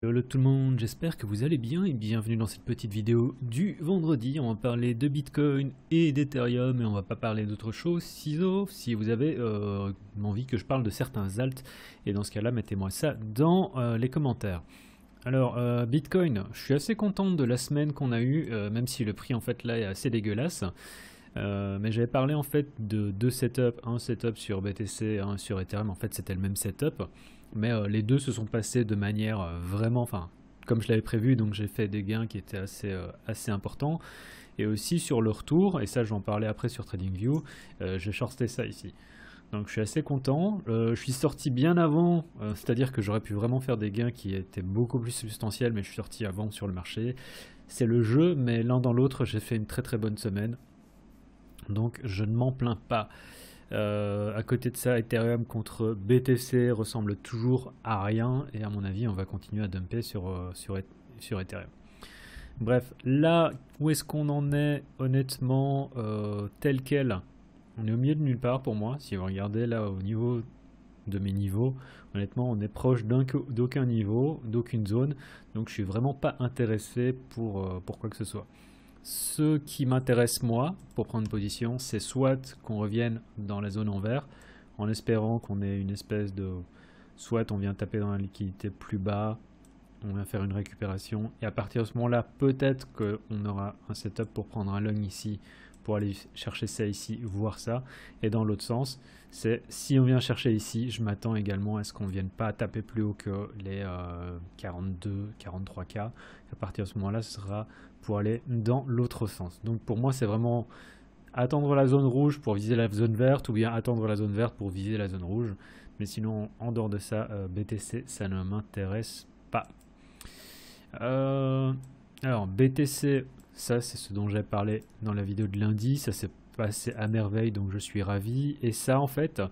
Hello tout le monde, j'espère que vous allez bien et bienvenue dans cette petite vidéo du vendredi. On va parler de Bitcoin et d'Ethereum et on va pas parler d'autre chose, sauf si vous avez envie que je parle de certains alts. Et dans ce cas-là, mettez-moi ça dans les commentaires. Alors, Bitcoin, je suis assez content de la semaine qu'on a eue, même si le prix en fait là est assez dégueulasse. Mais j'avais parlé en fait de deux setups, un setup sur BTC, un sur Ethereum. En fait, c'était le même setup. Mais les deux se sont passés de manière vraiment, enfin, comme je l'avais prévu, donc j'ai fait des gains qui étaient assez importants. Et aussi sur le retour, et ça je vais en parler après sur TradingView, j'ai shorté ça ici. Donc je suis assez content. Je suis sorti bien avant, c'est-à-dire que j'aurais pu vraiment faire des gains qui étaient beaucoup plus substantiels, mais je suis sorti avant sur le marché. C'est le jeu, mais l'un dans l'autre, j'ai fait une très très bonne semaine. Donc je ne m'en plains pas. À côté de ça, Ethereum contre BTC ressemble toujours à rien et à mon avis on va continuer à dumper sur Ethereum. Bref, là où est-ce qu'on en est honnêtement tel quel, on est au milieu de nulle part pour moi. Si vous regardez là au niveau de mes niveaux, honnêtement on est proche d'aucun niveau, d'aucune zone, donc je suis vraiment pas intéressé pour quoi que ce soit. Ce qui m'intéresse moi, pour prendre position, c'est soit qu'on revienne dans la zone en vert, en espérant qu'on ait une espèce de... Soit on vient taper dans la liquidité plus bas, on vient faire une récupération, et à partir de ce moment-là, peut-être qu'on aura un setup pour prendre un long ici, pour aller chercher ça ici, voir ça. Et dans l'autre sens, c'est si on vient chercher ici, je m'attends également à ce qu'on ne vienne pas taper plus haut que les 42, 43K. À partir de ce moment-là, ce sera pour aller dans l'autre sens. Donc pour moi, c'est vraiment attendre la zone rouge pour viser la zone verte, ou bien attendre la zone verte pour viser la zone rouge. Mais sinon, en dehors de ça, BTC, ça ne m'intéresse pas. Alors, BTC, ça c'est ce dont j'ai parlé dans la vidéo de lundi, ça s'est passé à merveille, donc je suis ravi. Et ça, en fait,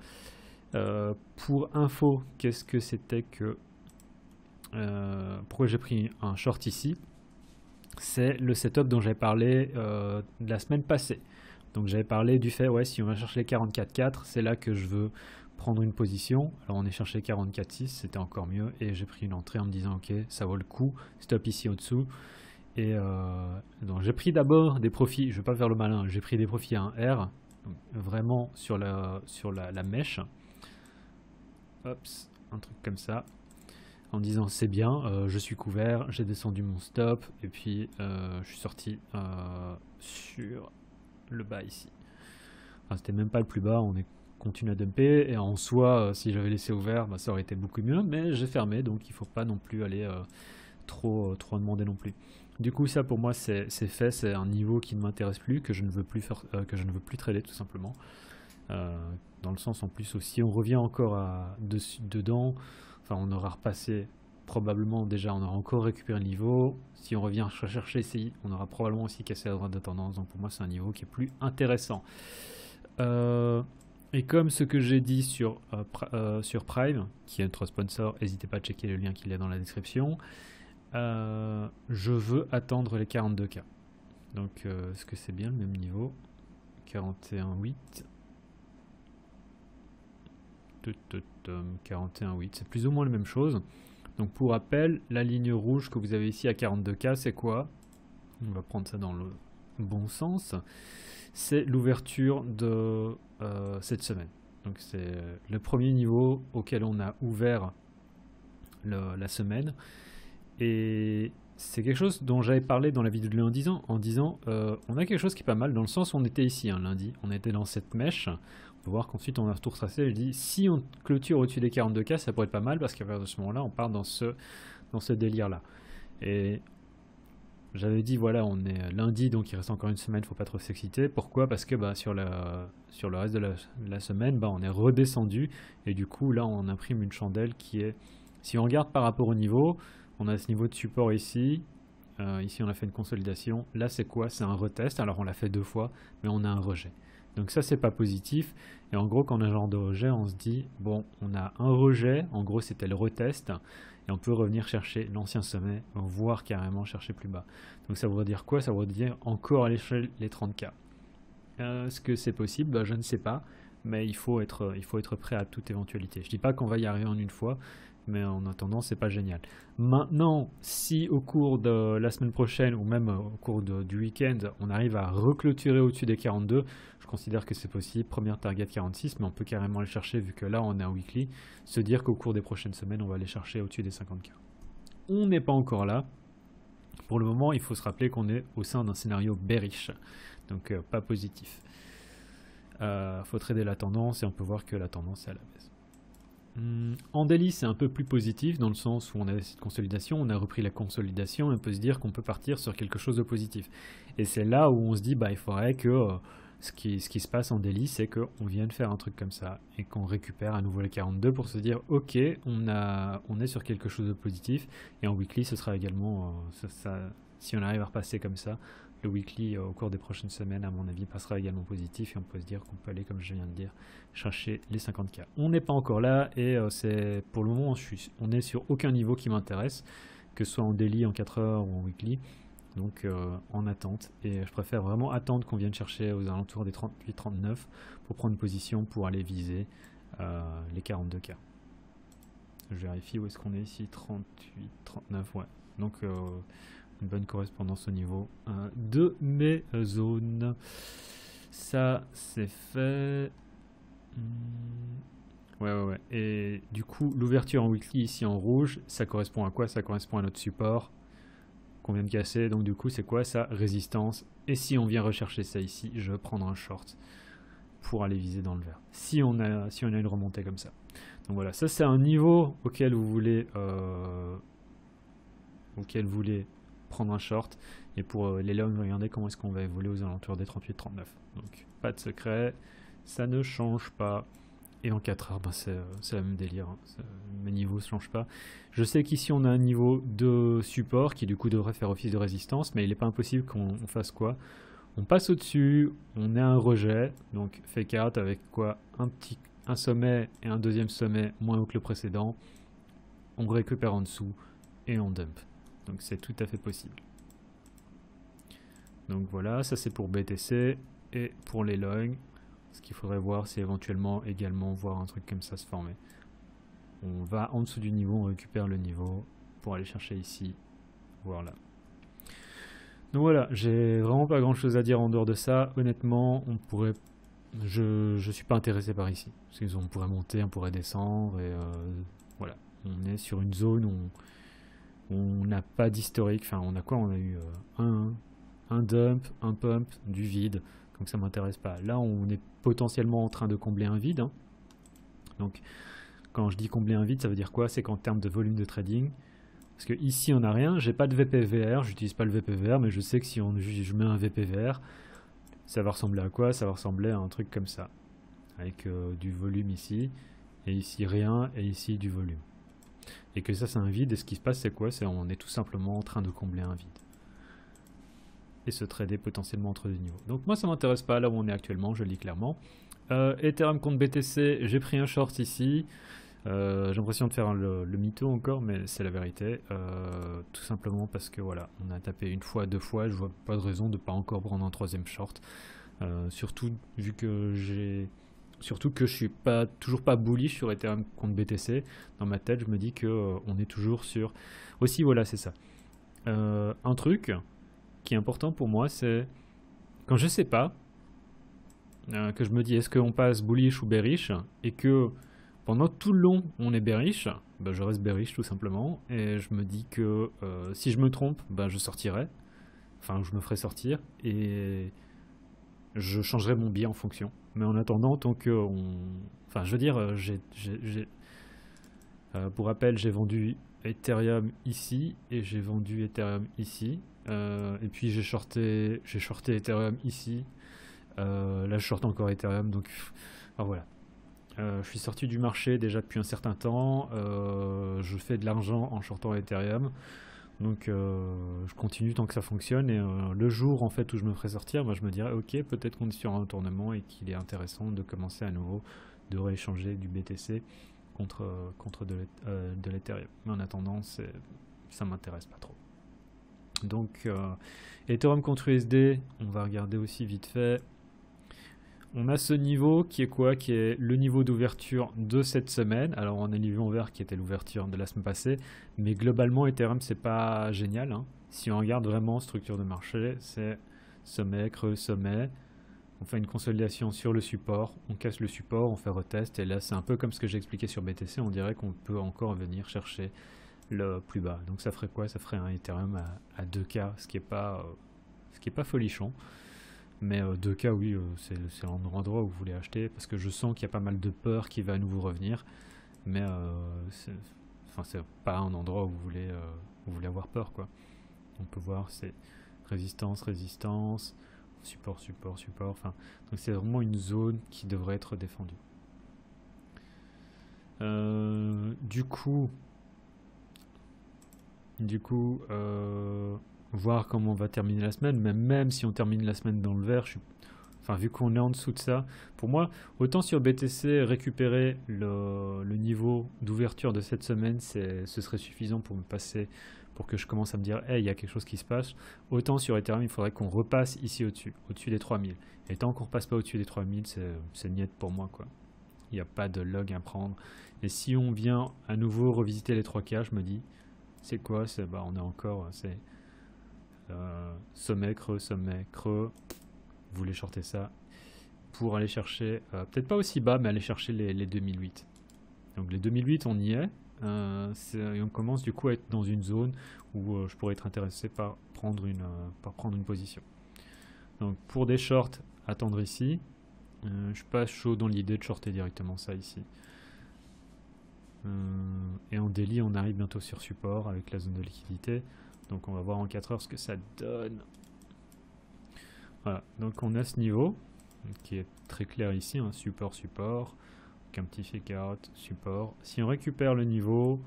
pour info, qu'est-ce que c'était que... pourquoi j'ai pris un short ici? C'est le setup dont j'avais parlé la semaine passée. Donc j'avais parlé du fait, ouais, si on va chercher les 44,4, c'est là que je veux prendre une position. Alors on est cherché 44,6, c'était encore mieux. Et j'ai pris une entrée en me disant, ok, ça vaut le coup. Stop ici au-dessous. Et donc j'ai pris d'abord des profits, je ne vais pas faire le malin, j'ai pris des profits à un R, donc vraiment sur la mèche. Hops, un truc comme ça. En disant c'est bien, je suis couvert, j'ai descendu mon stop et puis je suis sorti sur le bas ici. Enfin, c'était même pas le plus bas, on est continue à dumper et en soi si j'avais laissé ouvert bah, ça aurait été beaucoup mieux, mais j'ai fermé donc il faut pas non plus aller trop demander non plus. Du coup ça pour moi c'est fait, c'est un niveau qui ne m'intéresse plus, que je ne veux plus faire, que je ne veux plus trader tout simplement. Dans le sens en plus aussi on revient encore dedans. Enfin, on aura repassé probablement déjà, on aura encore récupéré le niveau. Si on revient chercher ici, on aura probablement aussi cassé la droite de tendance. Donc pour moi, c'est un niveau qui est plus intéressant. Et comme ce que j'ai dit sur Prime, qui est notre sponsor, n'hésitez pas à checker le lien qu'il y a dans la description. Je veux attendre les 42K. Donc, est-ce que c'est bien le même niveau? 41,8. 41,8, c'est plus ou moins la même chose. Donc pour rappel, la ligne rouge que vous avez ici à 42K, c'est quoi? On va prendre ça dans le bon sens. C'est l'ouverture de cette semaine. Donc c'est le premier niveau auquel on a ouvert la semaine. Et c'est quelque chose dont j'avais parlé dans la vidéo de lundi en disant on a quelque chose qui est pas mal dans le sens où on était ici lundi, on était dans cette mèche. On peut voir qu'ensuite on a tout retracé. Je dis si on clôture au-dessus des 42K, ça pourrait être pas mal parce qu'à partir de ce moment-là, on part dans ce délire-là. Et j'avais dit voilà, on est lundi, donc il reste encore une semaine, faut pas trop s'exciter. Pourquoi? Parce que bah, sur le reste de la semaine, bah, on est redescendu et du coup là on imprime une chandelle qui est, si on regarde par rapport au niveau, on a ce niveau de support ici. Ici on a fait une consolidation. Là c'est quoi? C'est un retest. Alors on l'a fait 2 fois, mais on a un rejet. Donc ça c'est pas positif. Et en gros quand on a un genre de rejet, on se dit bon, on a un rejet. En gros c'était le retest. Et on peut revenir chercher l'ancien sommet, voire carrément chercher plus bas. Donc ça voudrait dire quoi? Ça voudrait dire encore aller chercher les 30K. Est-ce que c'est possible? Je ne sais pas. Mais il faut être prêt à toute éventualité. Je dis pas qu'on va y arriver en une fois. mais en attendant, c'est pas génial. Maintenant, si au cours de la semaine prochaine ou même au cours du week-end, on arrive à reclôturer au-dessus des 42, je considère que c'est possible. Première target 46, mais on peut carrément aller chercher, vu que là on est en weekly, se dire qu'au cours des prochaines semaines, on va aller chercher au-dessus des 50K. On n'est pas encore là. Pour le moment, il faut se rappeler qu'on est au sein d'un scénario bearish, donc pas positif. Faut trader la tendance et on peut voir que la tendance est à la baisse. En daily, c'est un peu plus positif dans le sens où on a cette consolidation, on a repris la consolidation et on peut se dire qu'on peut partir sur quelque chose de positif. Et c'est là où on se dit, bah, il faudrait que ce qui se passe en daily, c'est qu'on vienne faire un truc comme ça et qu'on récupère à nouveau les 42 pour se dire, ok, on est sur quelque chose de positif. Et en weekly, ce sera également, si on arrive à repasser comme ça, le weekly au cours des prochaines semaines, à mon avis, passera également positif et on peut se dire qu'on peut aller, comme je viens de dire, chercher les 50K. On n'est pas encore là et c'est pour le moment, on est sur aucun niveau qui m'intéresse, que ce soit en daily, en 4 heures ou en weekly. Donc en attente, et je préfère vraiment attendre qu'on vienne chercher aux alentours des 38-39 pour prendre une position pour aller viser les 42K. Je vérifie où est-ce qu'on est ici, 38-39, ouais. Donc une bonne correspondance au niveau de mes zones. Ça c'est fait. Ouais. Et du coup, l'ouverture en weekly ici en rouge, ça correspond à quoi? Ça correspond à notre support qu'on vient de casser. Donc du coup, c'est quoi ça? Résistance. Et si on vient rechercher ça ici, je vais prendre un short pour aller viser dans le vert. Si on a une remontée comme ça. Donc voilà, ça c'est un niveau auquel vous voulez prendre un short. Et pour les longs, regardez comment est-ce qu'on va évoluer aux alentours des 38-39. Donc pas de secret, ça ne change pas. Et en 4 heures, ben c'est le même délire, hein. Mes niveaux ne changent pas. Je sais qu'ici on a un niveau de support qui du coup devrait faire office de résistance, mais il n'est pas impossible qu'on fasse quoi? On passe au-dessus, on a un rejet, donc fake out avec quoi? Un sommet et un deuxième sommet moins haut que le précédent. On récupère en dessous et on dump. Donc c'est tout à fait possible. Donc voilà, ça c'est pour BTC et pour les longs. Ce qu'il faudrait voir, c'est éventuellement également voir un truc comme ça se former. On va en dessous du niveau, on récupère le niveau pour aller chercher ici, voir là. Donc voilà, j'ai vraiment pas grand chose à dire en dehors de ça. Honnêtement, on pourrait, je suis pas intéressé par ici. Parce qu'on pourrait monter, on pourrait descendre et voilà. On est sur une zone où on n'a pas d'historique. Enfin, on a quoi? On a eu un dump, un pump, du vide. Donc ça m'intéresse pas. Là, on est potentiellement en train de combler un vide. Hein. Donc, quand je dis combler un vide, ça veut dire quoi? C'est qu'en termes de volume de trading, parce que ici on n'a rien, j'ai pas de VPVR, j'utilise pas le VPVR, mais je sais que si je mets un VPVR, ça va ressembler à quoi? Ça va ressembler à un truc comme ça, avec du volume ici, et ici rien, et ici du volume. Et que ça c'est un vide, et ce qui se passe c'est quoi? C'est on est tout simplement en train de combler un vide. Et se trader potentiellement entre deux niveaux. Donc moi ça m'intéresse pas là où on est actuellement, je le dis clairement. Ethereum contre BTC, j'ai pris un short ici. J'ai l'impression de faire le mytho encore, mais c'est la vérité. Tout simplement parce que voilà, on a tapé une fois, deux fois, je vois pas de raison de pas encore prendre un troisième short. Surtout vu que je suis toujours pas bullish sur Ethereum contre BTC. Dans ma tête, je me dis que on est toujours sur. Aussi voilà, c'est ça. Un truc qui est important pour moi, c'est quand je sais pas, que je me dis est-ce qu'on passe bullish ou bearish, et que pendant tout le long on est bearish, bah, je reste bearish tout simplement, et je me dis que si je me trompe, bah, je sortirai, enfin je me ferai sortir, et je changerai mon biais en fonction. Mais en attendant, tant que enfin je veux dire, pour rappel, j'ai vendu Ethereum ici, et j'ai vendu Ethereum ici, et puis j'ai shorté Ethereum ici, là je shorte encore Ethereum, donc alors voilà. Je suis sorti du marché déjà depuis un certain temps, je fais de l'argent en shortant Ethereum, donc je continue tant que ça fonctionne, et le jour en fait où je me ferai sortir, bah, je me dirais ok, peut-être qu'on est sur un retournement et qu'il est intéressant de commencer à nouveau de rééchanger du BTC contre de l'Ethereum. Mais en attendant, ça m'intéresse pas trop. Donc Ethereum contre USD, on va regarder aussi vite fait. on a ce niveau qui est quoi? Qui est le niveau d'ouverture de cette semaine. Alors on a le niveau vert qui était l'ouverture de la semaine passée, mais globalement Ethereum c'est pas génial, hein. Si on regarde vraiment structure de marché, c'est sommet, creux, sommet. On fait une consolidation sur le support, on casse le support, on fait retest, et là c'est un peu comme ce que j'ai expliqué sur BTC, on dirait qu'on peut encore venir chercher le plus bas. Donc ça ferait quoi? Ça ferait un Ethereum à 2K, ce qui est pas folichon. Mais 2K, oui, c'est l'endroit où vous voulez acheter, parce que je sens qu'il y a pas mal de peur qui va à nouveau revenir. Mais c'est pas un endroit où vous voulez avoir peur, quoi. On peut voir, c'est résistance, résistance, support, support, support. Enfin, donc c'est vraiment une zone qui devrait être défendue. Du coup, voir comment on va terminer la semaine, mais même si on termine la semaine dans le vert, enfin, vu qu'on est en dessous de ça, pour moi, autant sur BTC, récupérer le niveau d'ouverture de cette semaine, ce serait suffisant pour me passer, pour que je commence à me dire, hey, il y a quelque chose qui se passe. Autant sur Ethereum, il faudrait qu'on repasse ici au-dessus des 3000. Et tant qu'on ne repasse pas au-dessus des 3000, c'est niet pour moi, quoi. Il n'y a pas de log à prendre. Et si on vient à nouveau revisiter les 3K, je me dis, c'est quoi? On est encore, sommet, creux. Vous voulez shorter ça pour aller chercher, peut-être pas aussi bas, mais aller chercher les 2008. Donc les 2008, on y est. Et on commence du coup à être dans une zone où je pourrais être intéressé par prendre une position. Donc pour des shorts, attendre ici. Je suis pas chaud dans l'idée de shorter directement ça ici. Et en daily, on arrive bientôt sur support avec la zone de liquidité. Donc on va voir en 4 heures ce que ça donne. Voilà, donc on a ce niveau qui est très clair ici, hein, support, support, avec un petit fake out, support. Si on récupère le niveau,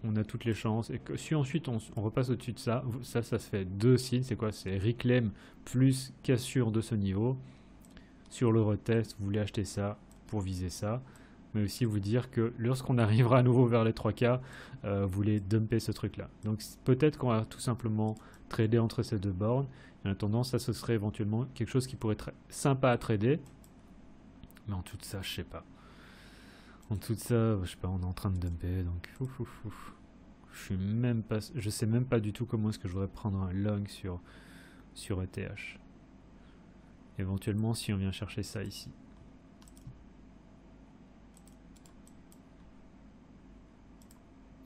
on a toutes les chances. Et que si ensuite on repasse au-dessus de ça, ça se fait 2 signes. C'est quoi? C'est reclaim plus cassure de ce niveau. Sur le retest, vous voulez acheter ça pour viser ça. Mais aussi vous dire que lorsqu'on arrivera à nouveau vers les 3K, vous voulez dumper ce truc-là. Donc peut-être qu'on va tout simplement trader entre ces deux bornes. Et en attendant, ça ce serait éventuellement quelque chose qui pourrait être sympa à trader. Mais en tout ça, je sais pas. En tout ça, je sais pas, on est en train de dumper. Donc je sais même pas du tout comment est-ce que je voudrais prendre un long sur ETH. Éventuellement, si on vient chercher ça ici.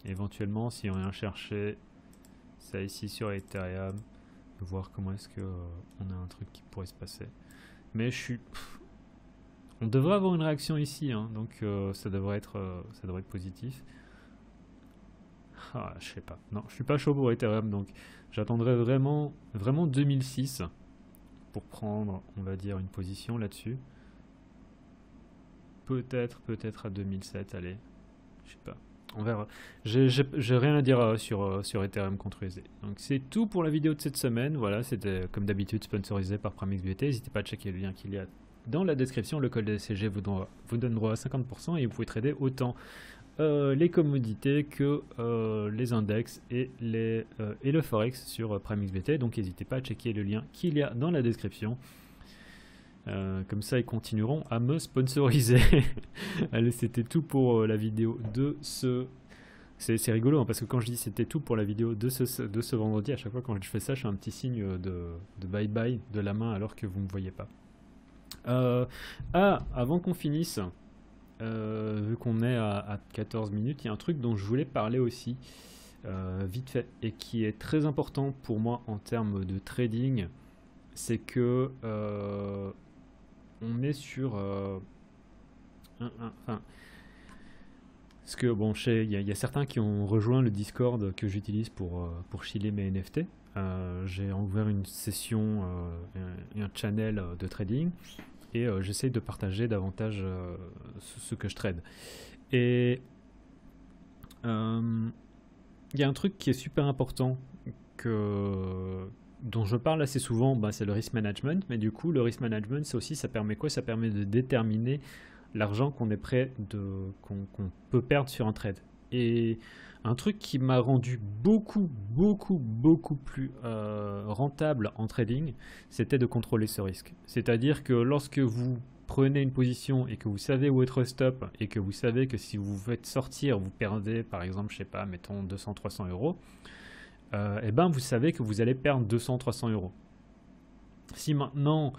Éventuellement, si on vient chercher ça ici sur Ethereum, voir comment est-ce que on a un truc qui pourrait se passer. Mais on devrait avoir une réaction ici, hein, donc ça devrait être positif. Ah, je sais pas. Non, je suis pas chaud pour Ethereum, donc j'attendrai vraiment 2006 pour prendre, on va dire, une position là-dessus. Peut-être à 2007, allez, je sais pas. On verra. J'ai rien à dire sur Ethereum contre USD. Donc c'est tout pour la vidéo de cette semaine. Voilà, c'était comme d'habitude sponsorisé par PrimeXBT. N'hésitez pas à checker le lien qu'il y a dans la description. Le code DCG vous donne droit à 50% et vous pouvez trader autant les commodités que les index et le forex sur PrimeXBT. Donc n'hésitez pas à checker le lien qu'il y a dans la description. Comme ça ils continueront à me sponsoriser. Allez, c'était tout pour la vidéo de ce... C'est rigolo hein, parce que quand je dis c'était tout pour la vidéo de ce vendredi, à chaque fois quand je fais ça, je fais un petit signe de bye bye de la main alors que vous ne me voyez pas. Avant qu'on finisse, vu qu'on est à 14 minutes, il y a un truc dont je voulais parler aussi vite fait et qui est très important pour moi en termes de trading. C'est que on est sur parce que bon, il y a certains qui ont rejoint le Discord que j'utilise pour chiller mes NFT. J'ai ouvert une session et un channel de trading et j'essaye de partager davantage ce que je trade. Et il y a un truc qui est super important dont je parle assez souvent, c'est le risk management, mais du coup le risk management ça permet quoi? Ça permet de déterminer l'argent qu'on est prêt qu'on peut perdre sur un trade. Et un truc qui m'a rendu beaucoup plus rentable en trading, c'était de contrôler ce risque. C'est-à-dire que lorsque vous prenez une position et que vous savez où est votre stop et que vous savez que si vous faites sortir, vous perdez par exemple, je sais pas, mettons 200-300 euros, et ben vous savez que vous allez perdre 200-300 euros. Si maintenant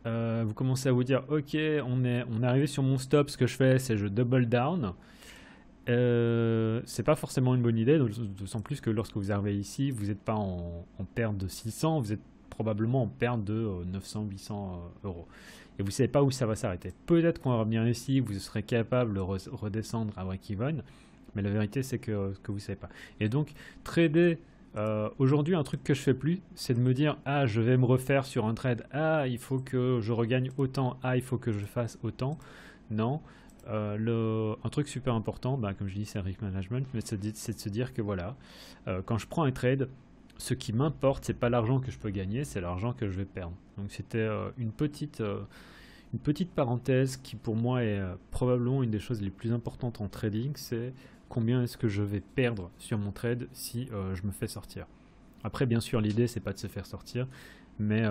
vous commencez à vous dire ok, on est arrivé sur mon stop, ce que je fais c'est je double down, c'est pas forcément une bonne idée, d'autant plus que lorsque vous arrivez ici, vous n'êtes pas en perte de 600, vous êtes probablement en perte de 900-800 euros. Et vous ne savez pas où ça va s'arrêter. Peut-être qu'on va revenir ici, vous serez capable de redescendre à break-even, mais la vérité c'est que vous ne savez pas. Et donc, trader, aujourd'hui, un truc que je fais plus, c'est de me dire « Ah, je vais me refaire sur un trade. Ah, il faut que je regagne autant. Ah, il faut que je fasse autant. » Non. Un truc super important, comme je dis, c'est risk management, mais c'est de se dire que voilà, quand je prends un trade, ce qui m'importe, c'est pas l'argent que je peux gagner, c'est l'argent que je vais perdre. Donc c'était une petite parenthèse qui pour moi est probablement une des choses les plus importantes en trading, c'est combien est-ce que je vais perdre sur mon trade si je me fais sortir. Après, bien sûr, l'idée c'est pas de se faire sortir, mais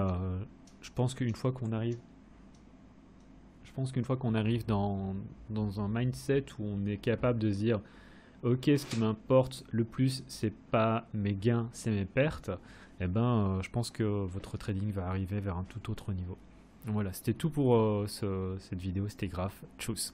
je pense qu'une fois qu'on arrive dans un mindset où on est capable de se dire ok, ce qui m'importe le plus, c'est pas mes gains, c'est mes pertes, et je pense que votre trading va arriver vers un tout autre niveau. Voilà, c'était tout pour cette vidéo, c'était grave. Tchuss.